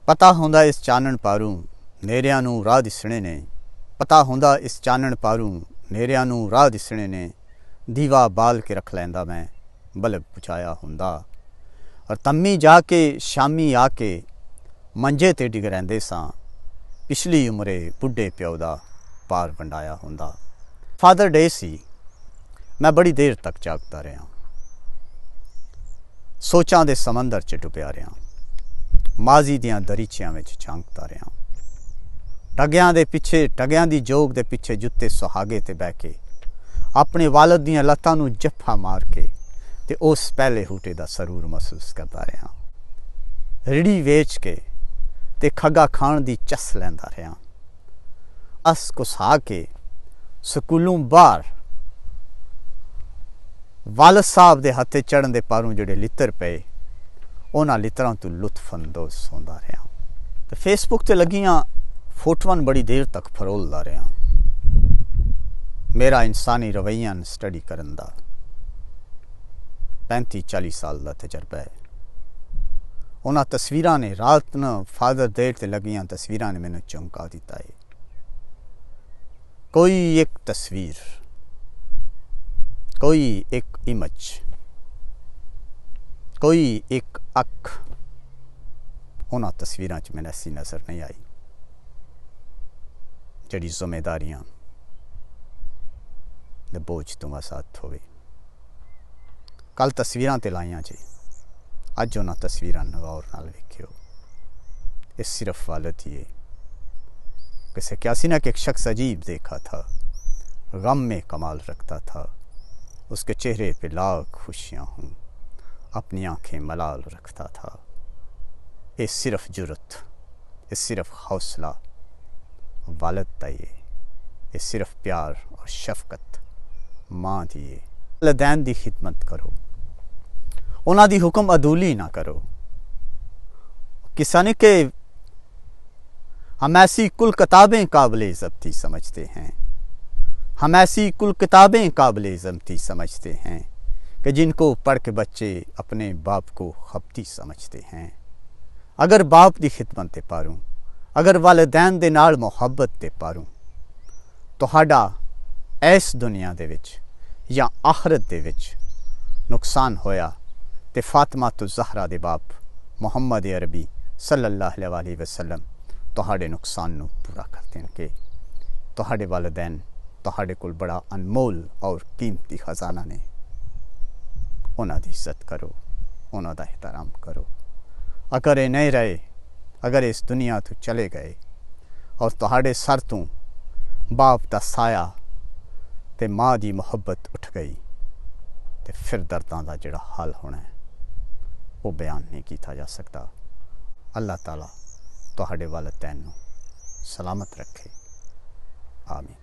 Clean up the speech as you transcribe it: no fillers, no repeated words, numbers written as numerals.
पता हुंदा इस चानण पारूं नेरिਆਂ ਨੂੰ ਰਾਹ ਦਿਸਣੇ ਨੇ। पता हुंदा इस चानण पारूं नेरिਆਂ ਨੂੰ ਰਾਹ ਦਿਸਣੇ ने। दीवा बाल के रख लैंदा मैं बल्ब बुझाया हुंदा। और तम्मी जाके शामी आके मंजे ते डिग रहिंदे सां। पिछली उमरे बुढ़े प्यो दा पार वंडाया हुंदा। फादर डे सी, मैं बड़ी देर तक जागता रहा। सोचां दे समंदर च डुबिया रहा। माजी दियां दरीचियां विच झांकता रहा। टगियां दे पिछे टगियां दी जोग दे पिछे जुत्ते सुहागे ते बह के अपने वालद दियां लत्तां नूं जफ्फा मार के ते उस पहले हूटे दा सरूर महसूस करता रहा। रिड़ी वेच के ते खगा खाण दी चस लैंदा रहा। अस कुसा के स्कूलों बाहर वालद साहब दे हत्थे चढ़न दे पारों जिहड़े लित्तर पे उन्हां लित्तरां तो लुत्फअंदोज़ होंदा रहा। ते फेसबुक ते लगियां फोटोआं बड़ी देर तक फरोलदा रहा। मेरा इंसानी रवैया स्टडी करन दा 35-40 साल का तजर्बा है। उन्हां तस्वीरां ने रात न फादर डे ते लगियां तस्वीरां ने मैनू चौंका दिता है। कोई एक तस्वीर, कोई एक इमेज, कोई एक अख उन्हां तस्वीरां च मैनू ऐसी नज़र नहीं आई जिहड़ी जिम्मेदारियां दे बोझ तो आज़ाद होवे। कल तस्वीरां ते लाइयां जी, अज उन्हां तस्वीरां नगौर नाल वेखियो। ये सिर्फ वालद ही है। किसे क्यासी ना कि एक शख्स अजीब देखा था, गम में कमाल रखता था। उसके चेहरे पे लाख खुशियाँ हूँ, अपनी आंखें मलाल रखता था। ये सिर्फ जुर्रत, ये सिर्फ हौसला वालद दा ये सिर्फ प्यार और शफकत माँ दी है। वालिदैन दी खिदमत करो, उन्हां दी हुक्म अदूली ना करो। किसानी के हम ऐसी कुल किताबें काबिल ज़ब्ती समझते हैं, हम ऐसी कुल किताबें काबिल ज़ब्ती समझते हैं कि जिनको पढ़ के बच्चे अपने बाप को खपती समझते हैं। अगर बाप दी खिदमत ते पारूं, अगर वालिदैन दे नाल मुहब्बत ते पारूं, तुहाडा इस दुनिया दे विच या आखरत दे विच नुकसान होया ते फातिमा तो ज़हरा दे बाप मुहम्मद अरबी सल्लल्लाहु अलैहि वसल्लम तुहाडे नुकसान नूं पूरा कर देणगे। तुहाडे वालिदैन तुहाडे कोल बड़ा अनमोल और कीमती खजाना ने। उन्हां दी इज्जत करो, उन्हां दा एहतराम करो। अगर ये नहीं रहे, अगर इस दुनिया तो चले गए और तुहाडे सर तो बाप दा साया ते माँ दी मुहब्बत उठ गई तो फिर दर्दां दा जिहड़ा हाल होना है वो बयान नहीं किया जा सकता। अल्लाह ताला तुहाडे वालिदैन नूं सलामत रखे। आमीन।